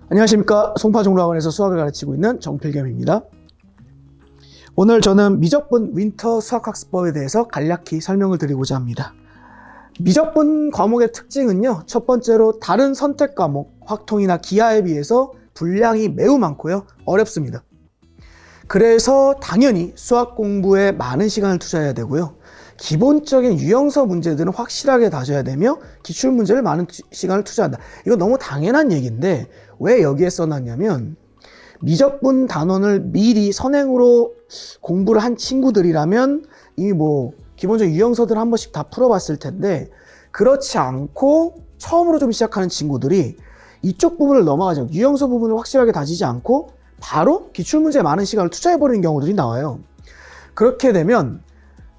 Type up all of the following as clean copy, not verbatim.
안녕하십니까. 송파종로학원에서 수학을 가르치고 있는 정필겸입니다. 오늘 저는 미적분 윈터 수학학습법에 대해서 간략히 설명을 드리고자 합니다. 미적분 과목의 특징은요, 첫 번째로 다른 선택 과목, 확통이나 기하에 비해서 분량이 매우 많고요, 어렵습니다. 그래서 당연히 수학 공부에 많은 시간을 투자해야 되고요, 기본적인 유형서 문제들은 확실하게 다져야 되며 기출문제를 많은 시간을 투자한다. 이거 너무 당연한 얘기인데 왜 여기에 써놨냐면, 미적분 단원을 미리 선행으로 공부를 한 친구들이라면 이미 기본적인 유형서들 한 번씩 다 풀어봤을 텐데, 그렇지 않고 처음으로 좀 시작하는 친구들이 이쪽 부분을 넘어가지, 유형서 부분을 확실하게 다지지 않고 바로 기출문제에 많은 시간을 투자해버리는 경우들이 나와요. 그렇게 되면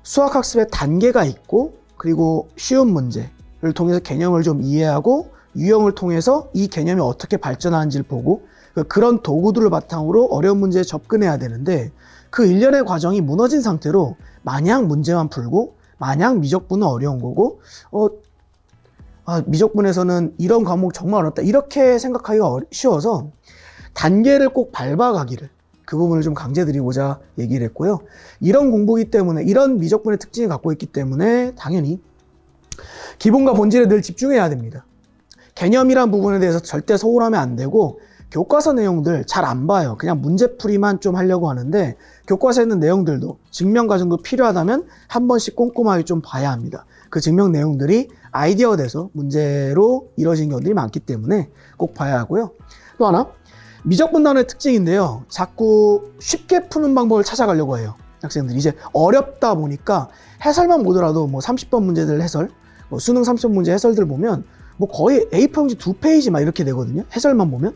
수학학습에 단계가 있고, 그리고 쉬운 문제를 통해서 개념을 좀 이해하고 유형을 통해서 이 개념이 어떻게 발전하는지를 보고 그런 도구들을 바탕으로 어려운 문제에 접근해야 되는데, 그 일련의 과정이 무너진 상태로 마냥 문제만 풀고 마냥 미적분은 어려운 거고 미적분에서는 이런 과목 정말 어렵다 이렇게 생각하기가 쉬워서 단계를 꼭 밟아가기를, 그 부분을 좀 강조드리고자 얘기를 했고요. 이런 공부이기 때문에, 이런 미적분의 특징을 갖고 있기 때문에 당연히 기본과 본질에 늘 집중해야 됩니다. 개념이란 부분에 대해서 절대 소홀하면 안 되고, 교과서 내용들 잘 안 봐요. 그냥 문제풀이만 좀 하려고 하는데, 교과서에 있는 내용들도 증명 과정도 필요하다면 한 번씩 꼼꼼하게 좀 봐야 합니다. 그 증명 내용들이 아이디어가 돼서 문제로 이루어진 경우들이 많기 때문에 꼭 봐야 하고요. 또 하나, 미적분 단원의 특징인데요, 자꾸 쉽게 푸는 방법을 찾아가려고 해요. 학생들이 이제 어렵다 보니까 해설만 보더라도 30번 문제들 해설, 수능 30번 문제 해설들 보면 거의 A4용지 2페이지 막 이렇게 되거든요, 해설만 보면.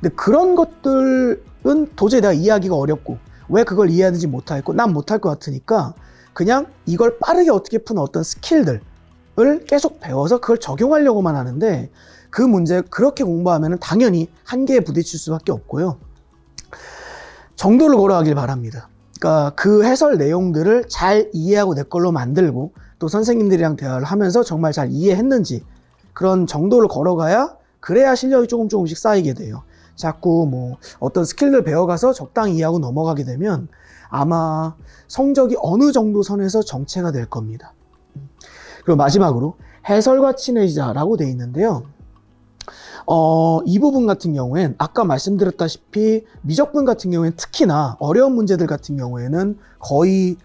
근데 그런 것들은 도저히 내가 이해하기가 어렵고, 왜 그걸 이해하는지 못하겠고, 난 못할 것 같으니까 그냥 이걸 빠르게 어떻게 푸는 어떤 스킬들을 계속 배워서 그걸 적용하려고만 하는데, 그 문제 그렇게 공부하면 당연히 한계에 부딪힐 수밖에 없고요. 정도를 걸어가길 바랍니다. 그러니까 그 해설 내용들을 잘 이해하고 내 걸로 만들고, 또 선생님들이랑 대화를 하면서 정말 잘 이해했는지, 그런 정도를 걸어가야, 그래야 실력이 조금씩 쌓이게 돼요. 자꾸 어떤 스킬을 배워가서 적당히 이해하고 넘어가게 되면 아마 성적이 어느 정도 선에서 정체가 될 겁니다. 그리고 마지막으로 해설과 친해지자라고 되어 있는데요. 이 부분 같은 경우엔 아까 말씀드렸다시피 미적분 같은 경우엔 특히나 어려운 문제들 같은 경우에는 거의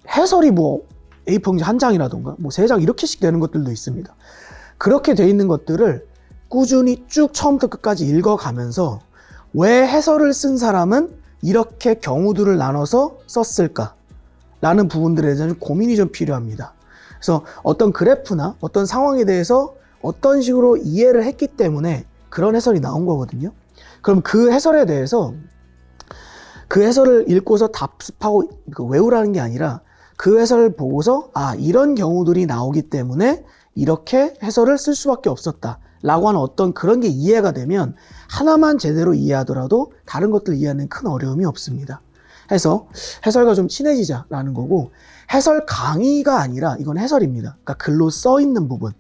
해설이 A4용지 한 장이라던가 3장 이렇게씩 되는 것들도 있습니다. 그렇게 되어 있는 것들을 꾸준히 쭉 처음부터 끝까지 읽어가면서, 왜 해설을 쓴 사람은 이렇게 경우들을 나눠서 썼을까 라는 부분들에 대한 고민이 좀 필요합니다. 그래서 어떤 그래프나 어떤 상황에 대해서 어떤 식으로 이해를 했기 때문에 그런 해설이 나온 거거든요. 그럼 그 해설에 대해서, 그 해설을 읽고서 답습하고 외우라는 게 아니라, 그 해설을 보고서 이런 경우들이 나오기 때문에 이렇게 해설을 쓸 수밖에 없었다 라고 하는 어떤 그런 게 이해가 되면, 하나만 제대로 이해하더라도 다른 것들 이해하는 큰 어려움이 없습니다. 해서 해설과 좀 친해지자라는 거고, 해설 강의가 아니라 이건 해설입니다. 그러니까 글로 써 있는 부분,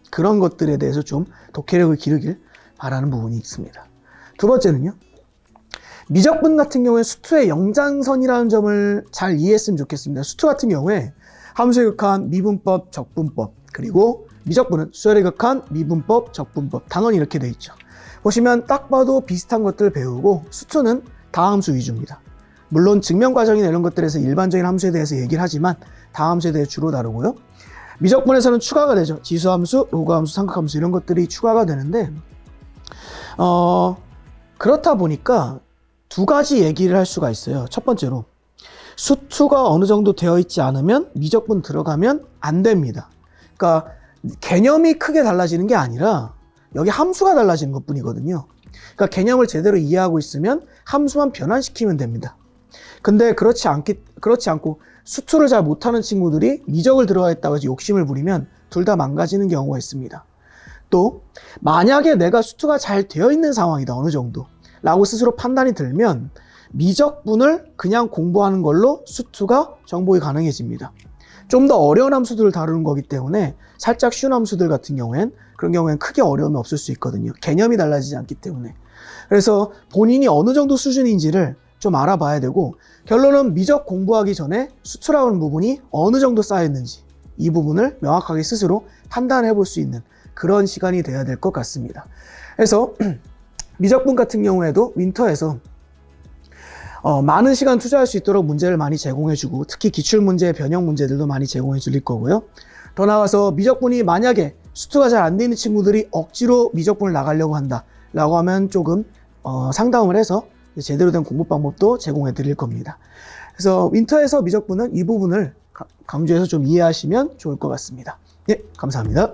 그런 것들에 대해서 좀 독해력을 기르길 바라는 부분이 있습니다. 두 번째는요, 미적분 같은 경우에 수투의 영장선이라는 점을 잘 이해했으면 좋겠습니다. 수투 같은 경우에 함수에 극한 미분법, 적분법, 그리고 미적분은 수열에 극한 미분법, 적분법, 단원이 이렇게 돼 있죠. 보시면 딱 봐도 비슷한 것들을 배우고, 수투는 다함수 위주입니다. 물론 증명 과정이나 이런 것들에서 일반적인 함수에 대해서 얘기를 하지만 다함수에 대해 주로 다루고요. 미적분에서는 추가가 되죠. 지수함수, 로그함수, 삼각함수 이런 것들이 추가가 되는데, 그렇다 보니까 두 가지 얘기를 할 수가 있어요. 첫 번째로, 수투가 어느 정도 되어 있지 않으면 미적분 들어가면 안 됩니다. 그러니까 개념이 크게 달라지는 게 아니라 여기 함수가 달라지는 것 뿐이거든요. 그러니까 개념을 제대로 이해하고 있으면 함수만 변환시키면 됩니다. 근데 그렇지 않고 수투를 잘 못하는 친구들이 미적을 들어가겠다고 해서 욕심을 부리면 둘 다 망가지는 경우가 있습니다. 또 만약에 내가 수투가 잘 되어 있는 상황이다, 어느 정도 라고 스스로 판단이 들면 미적분을 그냥 공부하는 걸로 수투가 정복이 가능해집니다. 좀 더 어려운 함수들을 다루는 거기 때문에 살짝 쉬운 함수들 같은 경우엔 그런 경우에는 크게 어려움이 없을 수 있거든요. 개념이 달라지지 않기 때문에. 그래서 본인이 어느 정도 수준인지를 좀 알아봐야 되고, 결론은 미적 공부하기 전에 수출하는 부분이 어느 정도 쌓였는지 이 부분을 명확하게 스스로 판단해 볼 수 있는 그런 시간이 돼야 될 것 같습니다. 그래서 미적분 같은 경우에도 윈터에서 많은 시간 투자할 수 있도록 문제를 많이 제공해주고, 특히 기출문제, 변형 문제들도 많이 제공해 줄 거고요. 더 나아가서 미적분이 만약에 수투가 잘 안 돼 있는 친구들이 억지로 미적분을 나가려고 한다 라고 하면 조금 상담을 해서 제대로 된 공부 방법도 제공해 드릴 겁니다. 그래서 윈터에서 미적분은 이 부분을 강조해서 좀 이해하시면 좋을 것 같습니다. 예, 감사합니다.